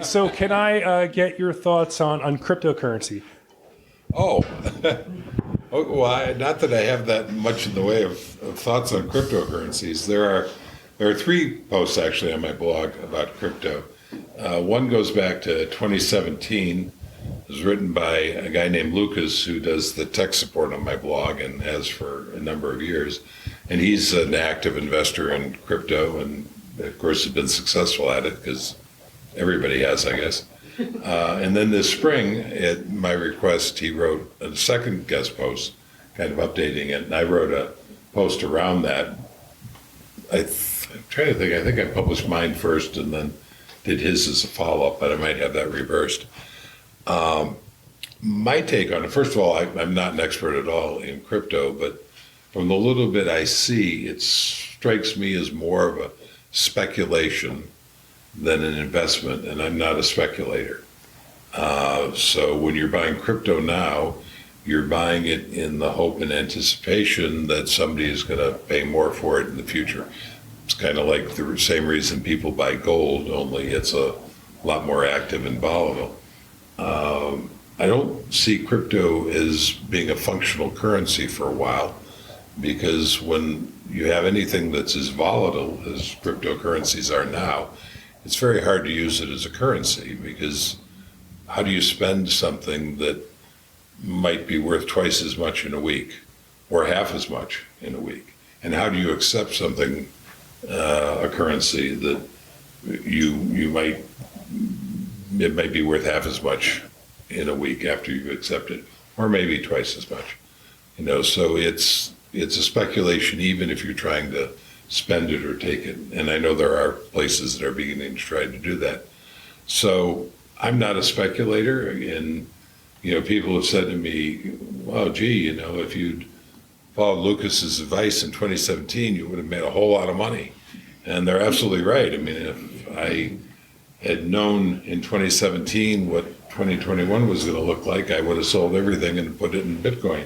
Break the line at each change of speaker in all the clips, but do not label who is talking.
So can I get your thoughts on cryptocurrency?
Oh, well, not that I have that much in the way of thoughts on cryptocurrencies. There are three posts actually on my blog about crypto. One goes back to 2017. It was written by a guy named Lucas who does the tech support on my blog and has for a number of years. And he's an active investor in crypto and, of course, has been successful at it because everybody has, I guess. And then this spring, at my request, he wrote a second guest post, kind of updating it. And I wrote a post around that. I'm trying to think. I think I published mine first and then did his as a follow-up, but I might have that reversed. My take on it, first of all, I'm not an expert at all in crypto, but from the little bit I see, it strikes me as more of a speculation than an investment, and I'm not a speculator. So when you're buying crypto now, you're buying it in the hope and anticipation that somebody is going to pay more for it in the future. It's kind of like the same reason people buy gold, only it's a lot more active and volatile. I don't see crypto as being a functional currency for a while, because when you have anything that's as volatile as cryptocurrencies are now, it's very hard to use it as a currency, because how do you spend something that might be worth twice as much in a week or half as much in a week? And how do you accept something, a currency that it might be worth half as much in a week after you accept it, or maybe twice as much? So it's a speculation, even if you're trying to spend it or take it. And I know there are places that are beginning to try to do that. So I'm not a speculator, and people have said to me, "Well, gee, if you'd followed Lucas's advice in 2017, you would have made a whole lot of money." And they're absolutely right. I mean, if I had known in 2017 what 2021 was going to look like, I would have sold everything and put it in Bitcoin.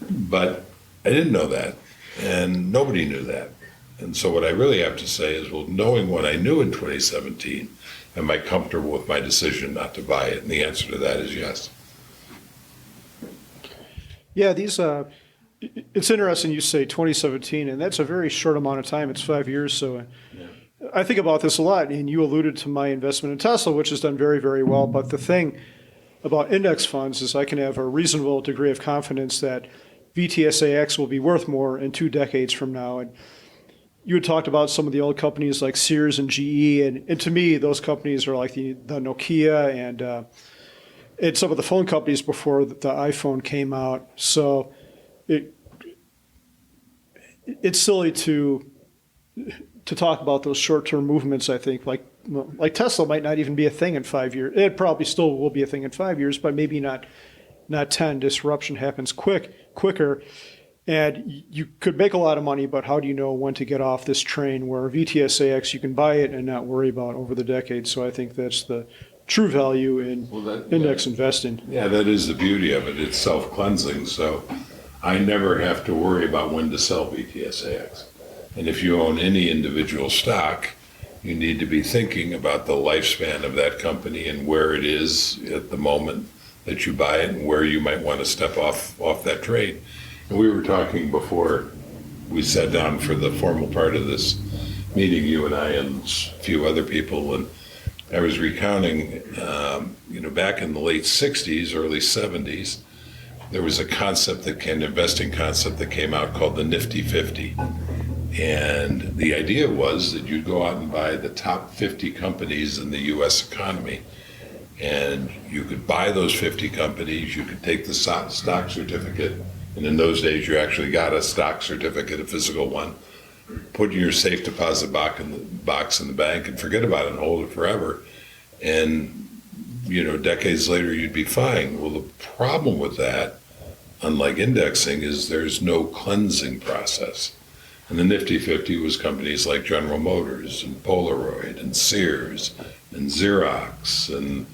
But I didn't know that, and nobody knew that. And so what I really have to say is, well, knowing what I knew in 2017, am I comfortable with my decision not to buy it? And the answer to that is yes.
Yeah, it's interesting you say 2017, and that's a very short amount of time. It's 5 years. So I think about this a lot, and you alluded to my investment in Tesla, which has done very, very well. But the thing about index funds is I can have a reasonable degree of confidence that VTSAX will be worth more in 2 decades from now. And you had talked about some of the old companies like Sears and GE, and to me, those companies are like the Nokia and some of the phone companies before the iPhone came out. So it's silly to talk about those short-term movements. I think like Tesla might not even be a thing in 5 years. It probably still will be a thing in 5 years, but maybe not 10. Disruption happens quicker. And you could make a lot of money, but how do you know when to get off this train? Where VTSAX, you can buy it and not worry about over the decades. So I think that's the true value in index investing.
Yeah, that is the beauty of it. It's self-cleansing. So I never have to worry about when to sell VTSAX. And if you own any individual stock, you need to be thinking about the lifespan of that company and where it is at the moment that you buy it and where you might want to step off that trade. And we were talking before we sat down for the formal part of this meeting, you and I and a few other people, and I was recounting, back in the late 60s, early 70s, there was an investing concept that came out called the Nifty 50. And the idea was that you'd go out and buy the top 50 companies in the U.S. economy. And you could buy those 50 companies, you could take the stock certificate, and in those days you actually got a stock certificate, a physical one, put in your safe deposit box in the bank and forget about it and hold it forever. And, decades later you'd be fine. Well, the problem with that, unlike indexing, is there's no cleansing process. And the Nifty 50 was companies like General Motors and Polaroid and Sears and Xerox and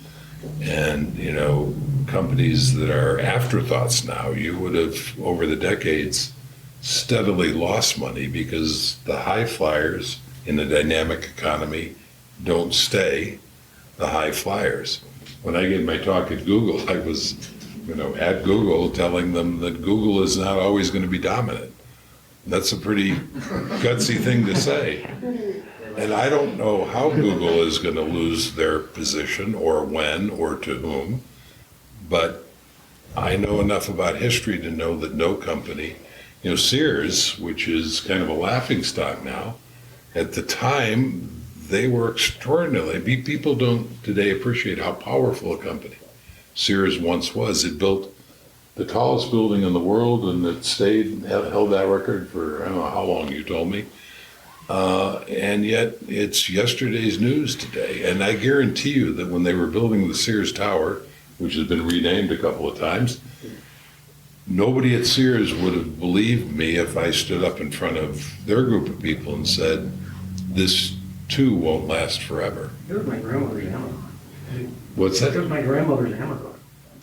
companies that are afterthoughts now. You would have, over the decades, steadily lost money because the high flyers in a dynamic economy don't stay. the high flyers. When I gave my talk at Google, I was, at Google telling them that Google is not always going to be dominant. That's a pretty gutsy thing to say. And I don't know how Google is going to lose their position or when or to whom, but I know enough about history to know that no company, Sears, which is kind of a laughingstock now, at the time, they were extraordinary. People don't today appreciate how powerful a company Sears once was. It built the tallest building in the world, and it held that record for, I don't know how long, you told me. And yet it's yesterday's news today. And I guarantee you that when they were building the Sears Tower, which has been renamed a couple of times, nobody at Sears would have believed me if I stood up in front of their group of people and said, this too won't last forever.
It was my grandmother's Amazon.
What's
It
that?
was my grandmother's Amazon.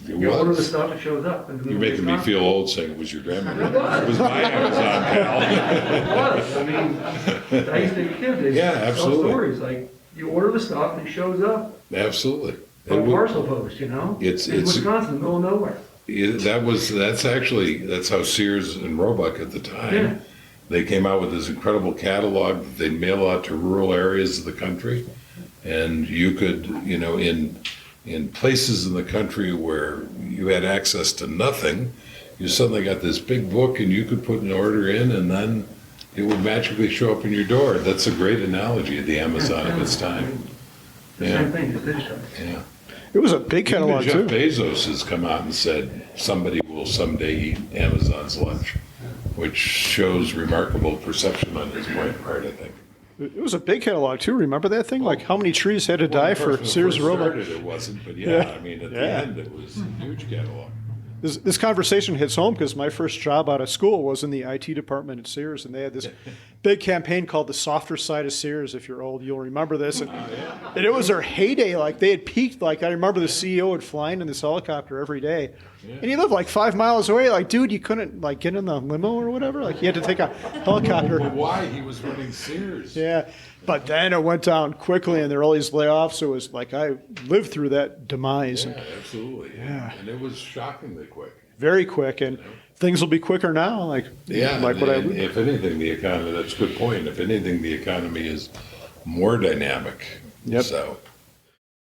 It
You order the
was.
stuff, it shows up. In the
You're
middle
making
of
me
the
feel
stock.
old saying it was your grandmother. It was my Amazon
It
pal.
was. I mean, I used to be a kid. They
Yeah,
tell
absolutely.
stories like you order the stuff and it shows up
Absolutely.
on a
It wa-
parcel post,
It's-
in
it's-
Wisconsin, middle of nowhere.
That's how Sears and Roebuck at the time,
Yeah.
they came out with this incredible catalog that they'd mail out to rural areas of the country. And you could, in places in the country where you had access to nothing, you suddenly got this big book and you could put an order in and then it would magically show up in your door. That's a great analogy of the Amazon of its time.
The
Yeah.
same thing, just digitized.
Yeah.
It was a big
Even
catalog
Jeff
too.
Bezos has come out and said somebody will someday eat Amazon's lunch, which shows remarkable perception on his part, I think.
It was a big catalog too. Remember that thing? Like how many trees had to
Well,
die
of course,
for
when it
Sears
first
Roebuck?
started, it wasn't, but
Yeah.
I mean, at the
Yeah.
end, it was a huge catalog.
This conversation hits home because my first job out of school was in the IT department at Sears, and they had this big campaign called the Softer Side of Sears. If you're old, you'll remember this. And it was their heyday. Like they had peaked. Like I remember the CEO would fly in this helicopter every day, and he lived like 5 miles away. Like, dude, you couldn't like get in the limo or whatever. Like you had to take a helicopter.
But why? He was running Sears.
Yeah, but then it went down quickly, and there were all these layoffs. So it was like I lived through that demise.
Yeah, absolutely.
Yeah.
And it was shockingly quick.
Very quick, and things will be quicker now. Like
Yeah,
like what I
and if anything, the economy, that's a good point. If anything, the economy is more dynamic.
Yep.
So